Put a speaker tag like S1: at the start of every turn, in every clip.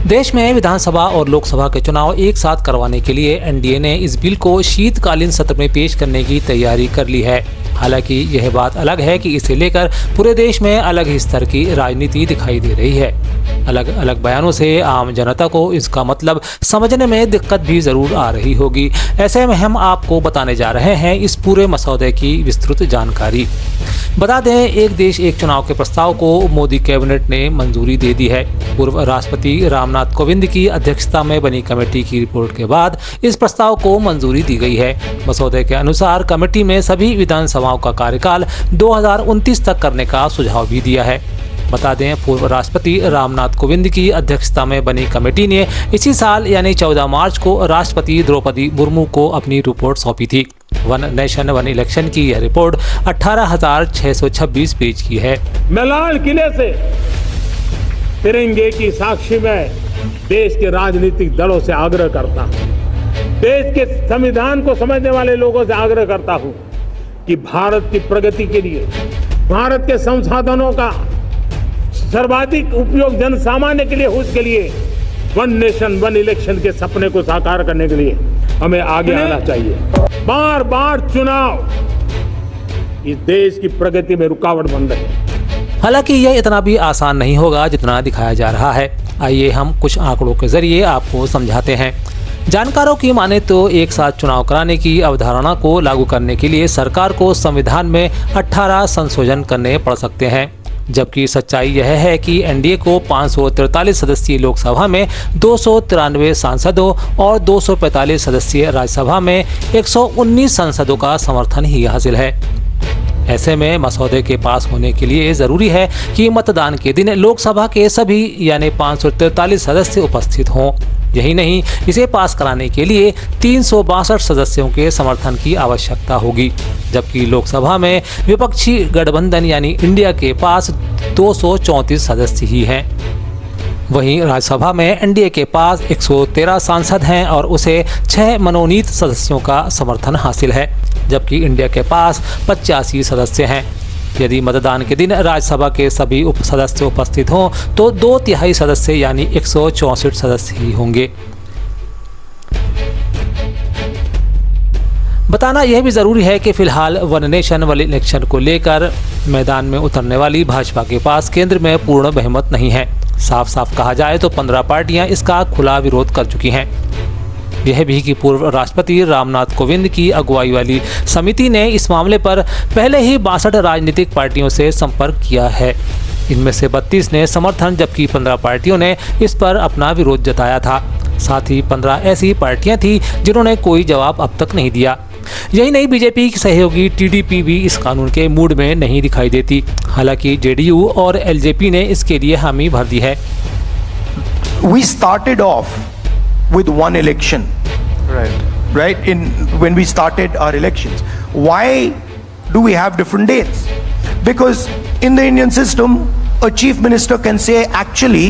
S1: देश में विधानसभा और लोकसभा के चुनाव एक साथ करवाने के लिए एनडीए ने इस बिल को शीतकालीन सत्र में पेश करने की तैयारी कर ली है। हालांकि यह बात अलग है कि इसे लेकर पूरे देश में अलग ही स्तर की राजनीति दिखाई दे रही है। अलग अलग बयानों से आम जनता को इसका मतलब समझने में दिक्कत भी जरूर आ रही होगी। ऐसे में हम आपको बताने जा रहे हैं इस पूरे मसौदे की विस्तृत जानकारी। बता दें, एक देश एक चुनाव के प्रस्ताव को मोदी कैबिनेट ने मंजूरी दे दी है। पूर्व राष्ट्रपति रामनाथ कोविंद की अध्यक्षता में बनी कमेटी की रिपोर्ट के बाद इस प्रस्ताव को मंजूरी दी गई है। मसौदे के अनुसार कमेटी में सभी विधानसभाओं का कार्यकाल 2029 तक करने का सुझाव भी दिया है। बता दें, पूर्व राष्ट्रपति रामनाथ कोविंद की अध्यक्षता में बनी कमेटी ने इसी साल यानी 14 मार्च को राष्ट्रपति द्रौपदी मुर्मू को अपनी रिपोर्ट सौंपी थी। वन नेशन वन इलेक्शन की यह रिपोर्ट 18,626 पेज की है।
S2: मैं लाल किले से तिरंगे की साक्षी में देश के राजनीतिक दलों से आग्रह करता हूं, देश के संविधान को समझने वाले लोगों से आग्रह करता हूं कि भारत की प्रगति के लिए, भारत के संसाधनों का सर्वाधिक उपयोग जन सामान्य के लिए हो, उसके लिए वन नेशन वन इलेक्शन के सपने को साकार करने के लिए हमें आगे आना चाहिए। बार बार चुनाव इस देश की प्रगति में रुकावट बन रहे हैं।
S1: हालांकि यह इतना भी आसान नहीं होगा जितना दिखाया जा रहा है। आइए हम कुछ आंकड़ों के जरिए आपको समझाते हैं। जानकारों की माने तो एक साथ चुनाव कराने की अवधारणा को लागू करने के लिए सरकार को संविधान में 18 संशोधन करने पड़ सकते हैं, जबकि सच्चाई यह है कि एनडीए को 543 सदस्यीय लोकसभा में 293 सांसदों और 245 सदस्यीय राज्यसभा में 119 सांसदों का समर्थन ही हासिल है। ऐसे में मसौदे के पास होने के लिए जरूरी है कि मतदान के दिन लोकसभा के सभी यानी 543 सदस्य उपस्थित हों। यही नहीं, इसे पास कराने के लिए 362 सदस्यों के समर्थन की आवश्यकता होगी, जबकि लोकसभा में विपक्षी गठबंधन यानी इंडिया के पास 234 सदस्य ही हैं। वहीं राज्यसभा में एनडीए के पास 113 सांसद हैं और उसे 6 मनोनीत सदस्यों का समर्थन हासिल है, जबकि इंडिया के पास 85 सदस्य हैं। यदि मतदान के दिन राज्यसभा के सभी सदस्य उपस्थित हों तो 2/3 सदस्य यानी 164 सदस्य ही होंगे। बताना यह भी जरूरी है कि फिलहाल वन नेशन वन इलेक्शन को लेकर मैदान में उतरने वाली भाजपा के पास केंद्र में पूर्ण बहुमत नहीं है। साफ साफ कहा जाए तो 15 पार्टियां इसका खुला विरोध कर चुकी हैं। यह भी कि पूर्व राष्ट्रपति रामनाथ कोविंद की अगुवाई वाली समिति ने इस मामले पर पहले ही 62 राजनीतिक पार्टियों से संपर्क किया है। इनमें से 32 ने समर्थन, जबकि 15 पार्टियों ने इस पर अपना विरोध जताया था। साथ ही 15 ऐसी पार्टियां थी जिन्होंने कोई जवाब अब तक नहीं दिया। यही नहीं, बीजेपी की सहयोगी टीडीपी भी इस कानून के मूड में नहीं दिखाई देती। हालांकि जेडीयू और एलजेपी ने इसके लिए हामी भर दी है।
S3: We started off with one election, right? When we started our elections, why do we have different dates? Because in the Indian system, a chief minister can say, actually,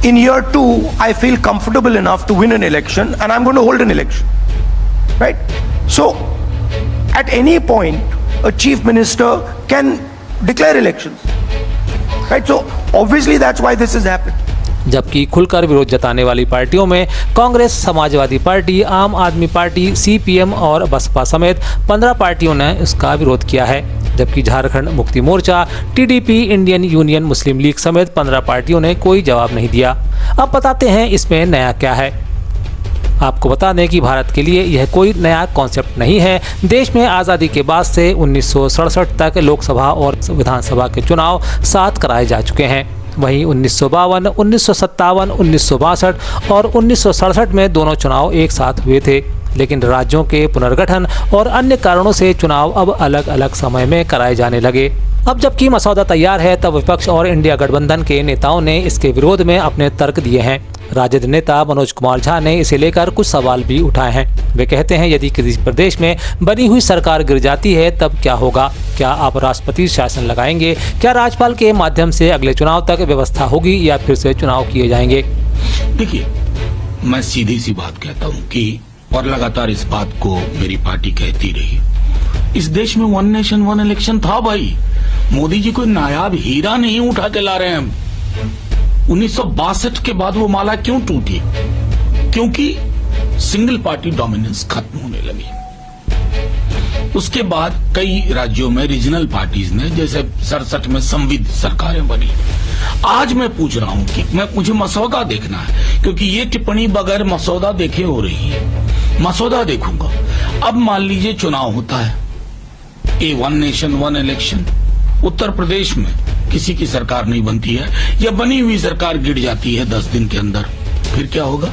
S3: in year 2, I feel comfortable enough to win an election, and I'm going to hold an election, right? So, at any point, a chief minister can declare elections, right? So, obviously, that's why this has happened.
S1: जबकि खुलकर विरोध जताने वाली पार्टियों में Congress, Samajwadi party, आम आदमी party, CPM और बसपा समेत 15 पार्टियों ने इसका विरोध किया है। जबकि Jharkhand Mukti Morcha, TDP, Indian union मुस्लिम लीग समेत 15 पार्टियों ने कोई जवाब नहीं दिया। अब बताते हैं इसमें नया क्या है। आपको बता दें कि भारत के लिए यह कोई नया कॉन्सेप्ट नहीं है। देश में आज़ादी के बाद से 1967 तक लोकसभा और विधानसभा के चुनाव 7 कराए जा चुके हैं। वहीं 1952, 1957, 1962 और 1967 में दोनों चुनाव एक साथ हुए थे, लेकिन राज्यों के पुनर्गठन और अन्य कारणों से चुनाव अब अलग अलग समय में कराए जाने लगे। अब जबकि मसौदा तैयार है, तब विपक्ष और इंडिया गठबंधन के नेताओं ने इसके विरोध में अपने तर्क दिए हैं। राजद नेता मनोज कुमार झा ने इसे लेकर कुछ सवाल भी उठाए हैं। वे कहते हैं, यदि किसी प्रदेश में बनी हुई सरकार गिर जाती है तब क्या होगा? क्या आप राष्ट्रपति शासन लगाएंगे? क्या राज्यपाल के माध्यम से अगले चुनाव तक व्यवस्था होगी या फिर से चुनाव किए जाएंगे?
S4: देखिए, मैं सीधी सी बात कहता हूँ कि और लगातार इस बात को मेरी पार्टी कहती रही, इस देश में वन नेशन वन इलेक्शन था भाई। मोदी जी कोई नायाब हीरा नहीं उठा के ला रहे हैं हम। 1962 के बाद वो माला क्यों टूटी? क्योंकि सिंगल पार्टी डोमिनेंस खत्म होने लगी। उसके बाद कई राज्यों में रीजनल पार्टीज ने, जैसे 67 में संविध सरकारें बनी। आज मैं पूछ रहा हूं कि मुझे मसौदा देखना है, क्योंकि ये टिप्पणी बगैर मसौदा देखे हो रही है। मसौदा देखूंगा। अब मान लीजिए चुनाव होता है, ए one nation one election. Uttar Pradesh में किसी की सरकार नहीं बनती है या बनी हुई सरकार गिर जाती है 10 दिन के अंदर, फिर क्या होगा?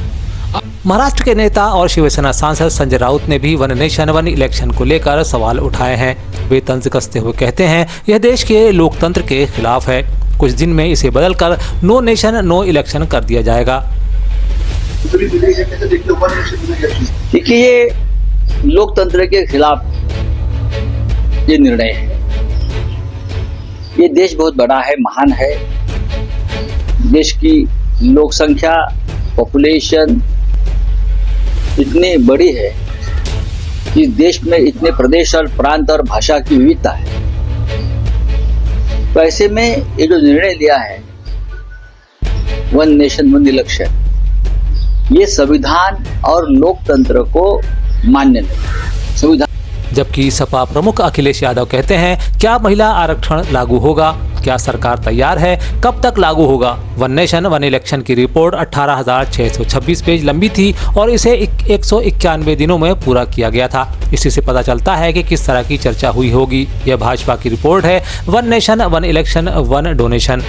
S1: महाराष्ट्र के नेता और शिवसेना सांसद संजय राउत ने भी वन नेशन वन इलेक्शन को लेकर सवाल उठाए हैं। वे तंज कसते हुए कहते हैं यह देश के लोकतंत्र के खिलाफ है। कुछ दिन में इसे बदलकर नो नेशन नो इलेक्शन कर दिया जाएगा।
S5: देखिए, ये लोकतंत्र के खिलाफ ये निर्णय है। ये देश बहुत बड़ा है, महान है। देश की लोक संख्या, पॉपुलेशन इतनी बड़ी है कि देश में इतने प्रदेश और प्रांत और भाषा की विविधता है। तो ऐसे में ये जो निर्णय लिया है वन नेशन वन इलेक्शन, ये संविधान और लोकतंत्र को मान्य नहीं। संविधान।
S1: जबकि सपा प्रमुख अखिलेश यादव कहते हैं क्या महिला आरक्षण लागू होगा? क्या सरकार तैयार है? कब तक लागू होगा? वन नेशन वन इलेक्शन की रिपोर्ट 18,626 पेज लंबी थी और इसे 191 दिनों में पूरा किया गया था। इसी से पता चलता है कि किस तरह की चर्चा हुई होगी। यह भाजपा की रिपोर्ट है, one nation one election one donation.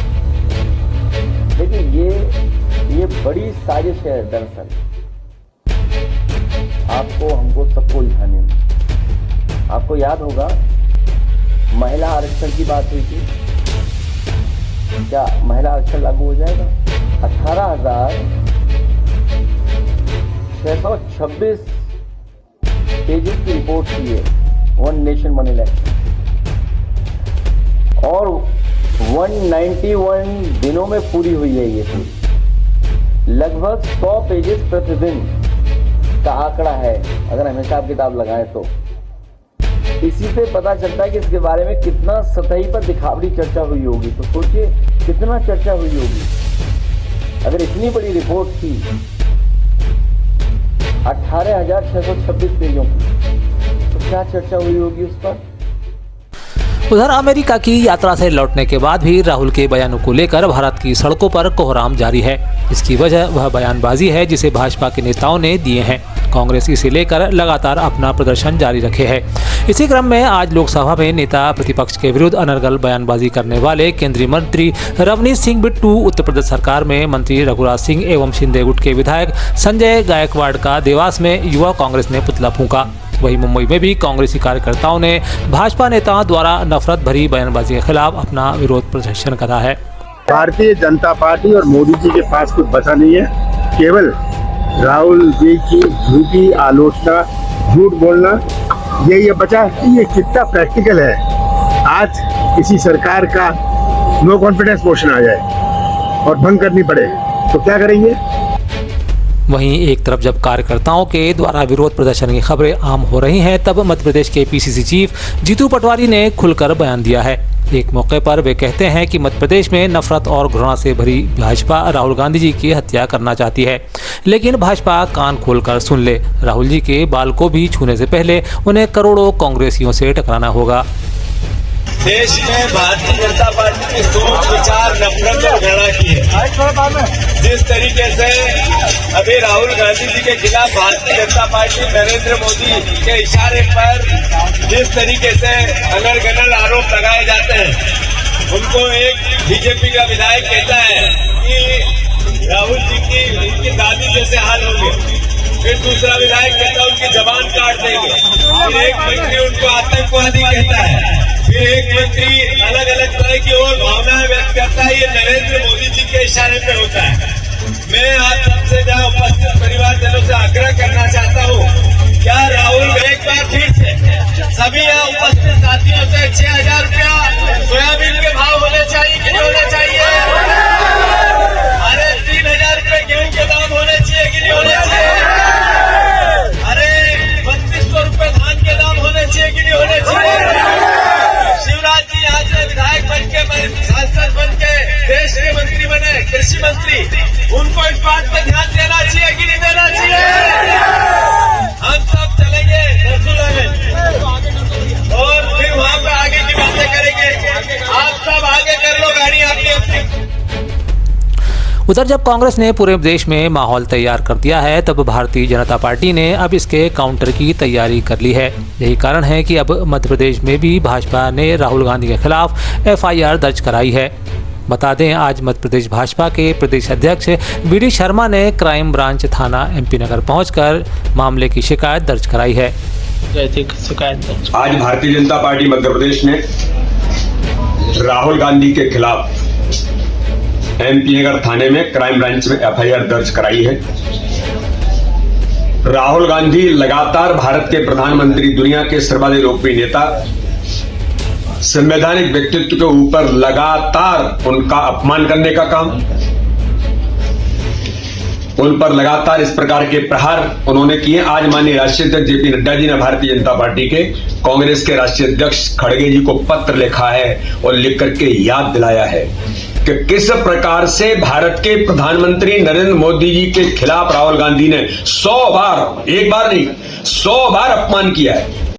S6: देखिए, ये बड़ी साजिश है दरअसल, आपको हमको सबको उलझाने में। आपको याद होगा महिला आरक्षण की बात हुई थी। क्या महिला आरक्षण लागू हो जाएगा? 18,626 पेजेस की रिपोर्ट थी ये वन नेशन वन इलेक्शन, और 191 दिनों में पूरी हुई है ये पूरी। लगभग 100 पेजेस प्रतिदिन का आंकड़ा है अगर हम हिसाब किताब लगाएं तो। इसी से पता चलता है कि इसके बारे में कितना सतही पर दिखावटी चर्चा हुई होगी। तो सोचिए कितना चर्चा हुई होगी। अगर इतनी बड़ी रिपोर्ट थी 18,626 पेजों की, तो क्या चर्चा हुई होगी उस पर?
S1: उधर अमेरिका की यात्रा से लौटने के बाद भी राहुल के बयानों को लेकर भारत की सड़कों पर कोहराम जारी है। इसकी वजह वह बयानबाजी है जिसे भाजपा के नेताओं ने दिए हैं। कांग्रेस इसे लेकर लगातार अपना प्रदर्शन जारी रखे है। इसी क्रम में आज लोकसभा में नेता प्रतिपक्ष के विरुद्ध अनर्गल बयानबाजी करने वाले केंद्रीय मंत्री रवनीत सिंह बिट्टू, उत्तर प्रदेश सरकार में मंत्री रघुराज सिंह एवं शिंदे गुट के विधायक संजय गायकवाड़ का देवास में युवा कांग्रेस ने पुतला फूंका। वहीं मुंबई में भी कांग्रेसी कार्यकर्ताओं ने भाजपा नेताओं द्वारा नफरत भरी बयानबाजी के खिलाफ अपना विरोध प्रदर्शन करा है।
S7: भारतीय जनता पार्टी और मोदी जी के पास कुछ बचा नहीं है। केवल राहुल जी की झूठी आलोचना, झूठ बोलना, यही बचा है। ये कितना प्रैक्टिकल है। आज किसी सरकार का नो कॉन्फिडेंस मोशन आ जाए और भंग करनी पड़े तो क्या करेंगे?
S1: वहीं एक तरफ जब कार्यकर्ताओं के द्वारा विरोध प्रदर्शन की खबरें आम हो रही हैं, तब मध्य प्रदेश के पीसीसी चीफ जीतू पटवारी ने खुलकर बयान दिया है। एक मौके पर वे कहते हैं कि मध्य प्रदेश में नफरत और घृणा से भरी भाजपा राहुल गांधी जी की हत्या करना चाहती है, लेकिन भाजपा कान खोलकर सुन ले। राहुल जी के बाल को भी छूने से पहले उन्हें करोड़ों कांग्रेसियों से टकराना होगा।
S8: देश में भारतीय जनता पार्टी की सोच, विचार, नफरत और घृणा की है। जिस तरीके से अभी राहुल गांधी जी के खिलाफ भारतीय जनता पार्टी नरेंद्र मोदी के इशारे पर जिस तरीके से अनर्गल आरोप लगाए जाते हैं, उनको एक बीजेपी का विधायक कहता है कि राहुल जी की उनकी दादी जैसे हाल होंगे, फिर दूसरा विधायक कहता है उनकी जबान काट देंगे, फिर एक मंत्री उनको आतंकवादी कहता है, फिर एक मंत्री अलग अलग तरह की और भावनाएं व्यक्त करता है। ये नरेंद्र मोदी जी के इशारे पे होता है। मैं आप सबसे जहाँ उपस्थित परिवारजनों से आग्रह करना चाहता हूँ, क्या राहुल एक बार फिर से सभी यहाँ उपस्थित साथियों से 6,000 रुपया सोयाबीन के भाव होने चाहिए कि नहीं होने चाहिए? अरे 3,000 रुपये गेहूं के दाम होने चाहिए कि नहीं होने चाहिए? अरे 3200 रुपये धान के दाम होने चाहिए कि नहीं होने चाहिए? शिवराज जी यहाँ से विधायक बन के, सांसद बन के, देश के मंत्री बने कृषि मंत्री, उनको इस बात पर ध्यान देना चाहिए कि नहीं देना चाहिए? हम सब चलेंगे नरसुला में और फिर वहां पे आगे की बातें करेंगे। आप सब आगे कर लो गाड़ी आपकी अपनी।
S1: उधर जब कांग्रेस ने पूरे देश में माहौल तैयार कर दिया है, तब भारतीय जनता पार्टी ने अब इसके काउंटर की तैयारी कर ली है। यही कारण है कि अब मध्य प्रदेश में भी भाजपा ने राहुल गांधी के खिलाफ एफआईआर दर्ज कराई है। बता दें, आज मध्य प्रदेश भाजपा के प्रदेश अध्यक्ष वी.डी. शर्मा ने क्राइम ब्रांच थाना MP नगर पहुंचकर मामले की शिकायत दर्ज कराई है।
S9: आज भारतीय जनता पार्टी मध्य प्रदेश ने राहुल गांधी के खिलाफ MP नगर थाने में क्राइम ब्रांच में FIR दर्ज कराई है। राहुल गांधी लगातार भारत के प्रधानमंत्री, दुनिया के सर्वाधिक लोकप्रिय नेता, संवैधानिक व्यक्तित्व के ऊपर लगातार उनका अपमान करने का काम, उन पर लगातार इस प्रकार के प्रहार उन्होंने किए। आज माननीय राष्ट्रीय अध्यक्ष JP नड्डा जी ने भारतीय जनता पार्टी के कांग्रेस के राष्ट्रीय अध्यक्ष खड़गे जी को पत्र लिखा है और लिख करके याद दिलाया है कि किस प्रकार से भारत के प्रधानमंत्री नरेंद्र मोदी जी के खिलाफ राहुल गांधी ने 100 बार, एक बार नहीं 100 बार अपमान किया है।